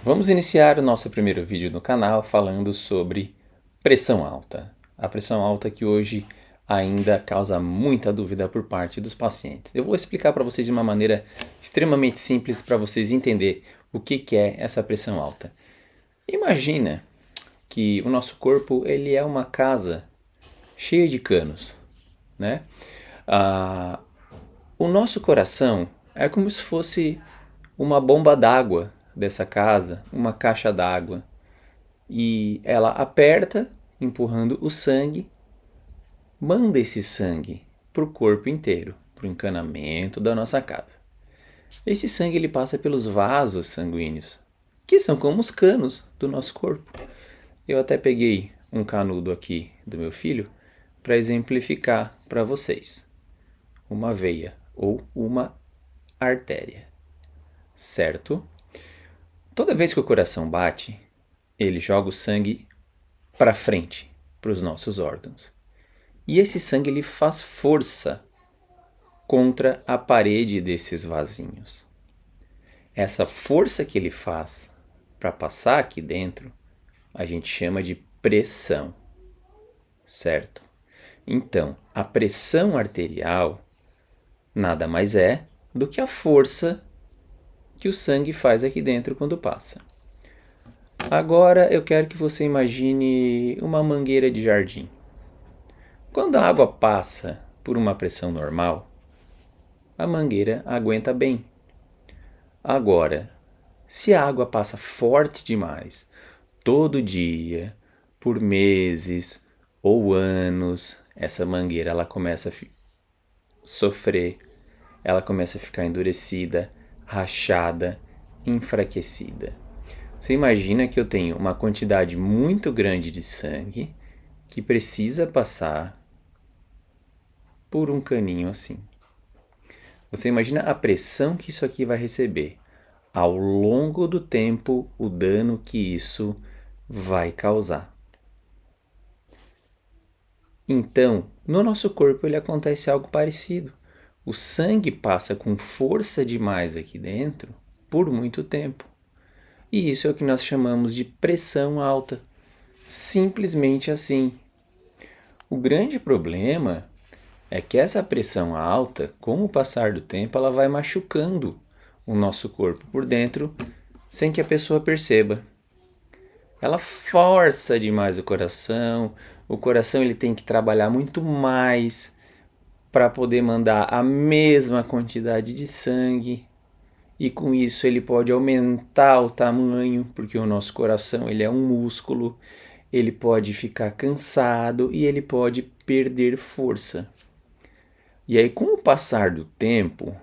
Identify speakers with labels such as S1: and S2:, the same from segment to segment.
S1: Vamos iniciar o nosso primeiro vídeo no canal falando sobre pressão alta. A pressão alta que hoje ainda causa muita dúvida por parte dos pacientes. Eu vou explicar para vocês de uma maneira extremamente simples para vocês entenderem o que é essa pressão alta. Imagina que o nosso corpo ele é uma casa cheia de canos, né? O nosso coração é como se fosse uma bomba d'água dessa casa, uma caixa d'água. E ela aperta, empurrando o sangue, manda esse sangue para o corpo inteiro, para o encanamento da nossa casa. Esse sangue ele passa pelos vasos sanguíneos, que são como os canos do nosso corpo. Eu até peguei um canudo aqui do meu filho para exemplificar para vocês. Uma veia ou uma artéria, certo? Toda vez que o coração bate, ele joga o sangue para frente, para os nossos órgãos. E esse sangue ele faz força contra a parede desses vasinhos. Essa força que ele faz para passar aqui dentro, a gente chama de pressão, certo? Então, a pressão arterial nada mais é do que a força que o sangue faz aqui dentro quando passa. Agora eu quero que você imagine uma mangueira de jardim. Quando a água passa por uma pressão normal, a mangueira aguenta bem. Agora, se a água passa forte demais, todo dia, por meses ou anos, essa mangueira ela começa a sofrer, ela começa a ficar endurecida, rachada, enfraquecida. Você imagina que eu tenho uma quantidade muito grande de sangue que precisa passar por um caninho assim. Você imagina a pressão que isso aqui vai receber. Ao longo do tempo, o dano que isso vai causar. Então, no nosso corpo ele acontece algo parecido. O sangue passa com força demais aqui dentro por muito tempo. E isso é o que nós chamamos de pressão alta. Simplesmente assim. O grande problema é que essa pressão alta, com o passar do tempo, ela vai machucando o nosso corpo por dentro sem que a pessoa perceba. Ela força demais o coração ele tem que trabalhar muito mais para poder mandar a mesma quantidade de sangue. E com isso ele pode aumentar o tamanho, porque o nosso coração ele é um músculo, ele pode ficar cansado e ele pode perder força. E aí com o passar do tempo,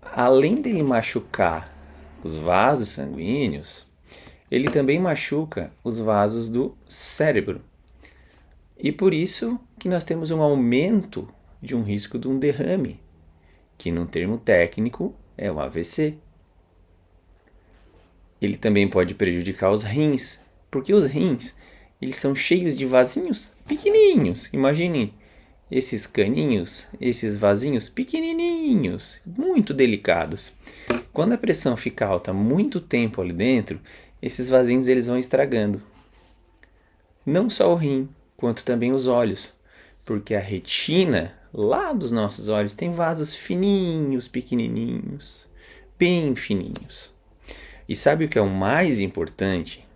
S1: além dele machucar os vasos sanguíneos, ele também machuca os vasos do cérebro. E por isso que nós temos um aumento de um risco de um derrame, que num termo técnico é o AVC. Ele também pode prejudicar os rins, porque os rins eles são cheios de vasinhos pequenininhos. Imagine esses caninhos, esses vasinhos pequenininhos, muito delicados. Quando a pressão fica alta muito tempo ali dentro, esses vasinhos eles vão estragando. Não só o rim, quanto também os olhos, porque a retina lá dos nossos olhos tem vasos fininhos, pequenininhos, bem fininhos. E sabe o que é o mais importante?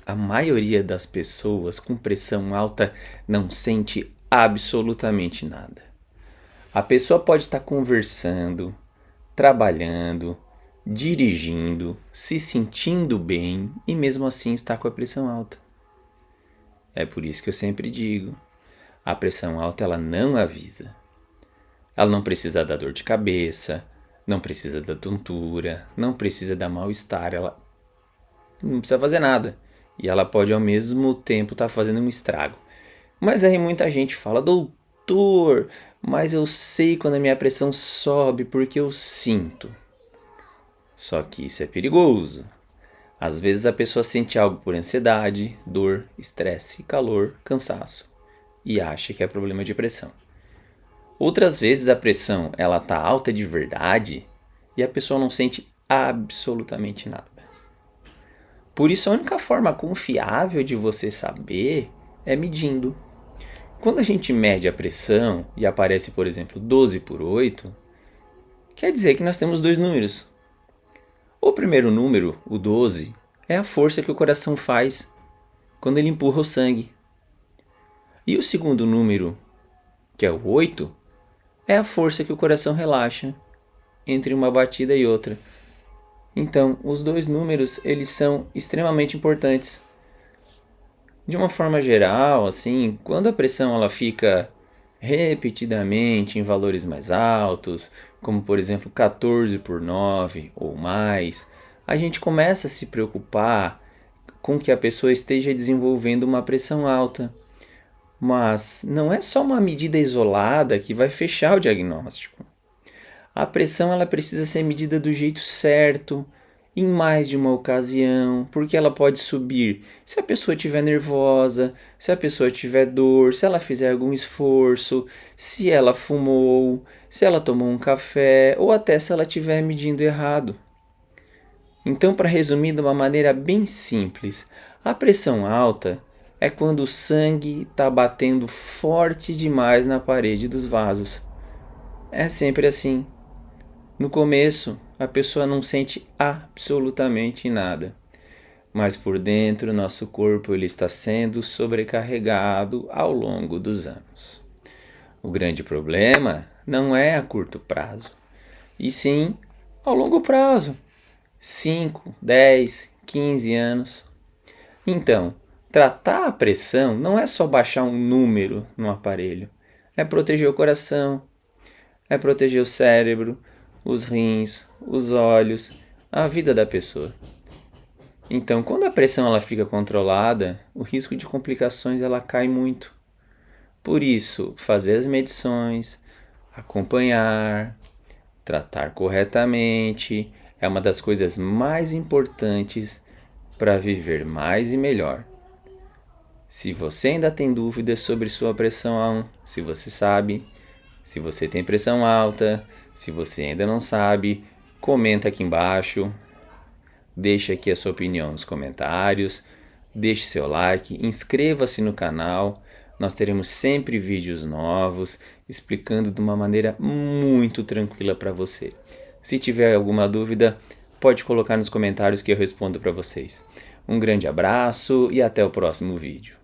S1: A maioria das pessoas com pressão alta não sente absolutamente nada. A pessoa pode estar conversando, trabalhando, dirigindo, se sentindo bem e mesmo assim está com a pressão alta. É por isso que eu sempre digo, a pressão alta ela não avisa. Ela não precisa da dor de cabeça, não precisa da tontura, não precisa da mal-estar, ela não precisa fazer nada. E ela pode ao mesmo tempo estar fazendo um estrago. Mas aí muita gente fala, doutor, mas eu sei quando a minha pressão sobe porque eu sinto. Só que isso é perigoso. Às vezes a pessoa sente algo por ansiedade, dor, estresse, calor, cansaço e acha que é problema de pressão. Outras vezes a pressão ela tá alta de verdade e a pessoa não sente absolutamente nada. Por isso, a única forma confiável de você saber é medindo. Quando a gente mede a pressão e aparece, por exemplo, 12/8, quer dizer que nós temos dois números. O primeiro número, o 12, é a força que o coração faz quando ele empurra o sangue. E o segundo número, que é o 8, é a força que o coração relaxa entre uma batida e outra. Então, os dois números, eles são extremamente importantes. De uma forma geral, assim, quando a pressão ela fica repetidamente em valores mais altos, como por exemplo 14/9 ou mais, a gente começa a se preocupar com que a pessoa esteja desenvolvendo uma pressão alta. Mas não é só uma medida isolada que vai fechar o diagnóstico. A pressão ela precisa ser medida do jeito certo, em mais de uma ocasião, porque ela pode subir se a pessoa estiver nervosa, se a pessoa tiver dor, se ela fizer algum esforço, se ela fumou, se ela tomou um café ou até se ela estiver medindo errado. Então, para resumir de uma maneira bem simples, a pressão alta é quando o sangue está batendo forte demais na parede dos vasos. É sempre assim. No começo, a pessoa não sente absolutamente nada, mas por dentro nosso corpo ele está sendo sobrecarregado ao longo dos anos. O grande problema não é a curto prazo, e sim ao longo prazo, 5, 10, 15 anos. Então, tratar a pressão não é só baixar um número no aparelho, é proteger o coração, é proteger o cérebro, os rins, os olhos, a vida da pessoa. Então, quando a pressão ela fica controlada, o risco de complicações ela cai muito. Por isso, fazer as medições, acompanhar, tratar corretamente é uma das coisas mais importantes para viver mais e melhor. Se você ainda tem dúvidas sobre sua pressão, se você sabe, se você tem pressão alta, se você ainda não sabe, comenta aqui embaixo, deixa aqui a sua opinião nos comentários, deixe seu like, inscreva-se no canal, nós teremos sempre vídeos novos, explicando de uma maneira muito tranquila para você. Se tiver alguma dúvida, pode colocar nos comentários que eu respondo para vocês. Um grande abraço e até o próximo vídeo.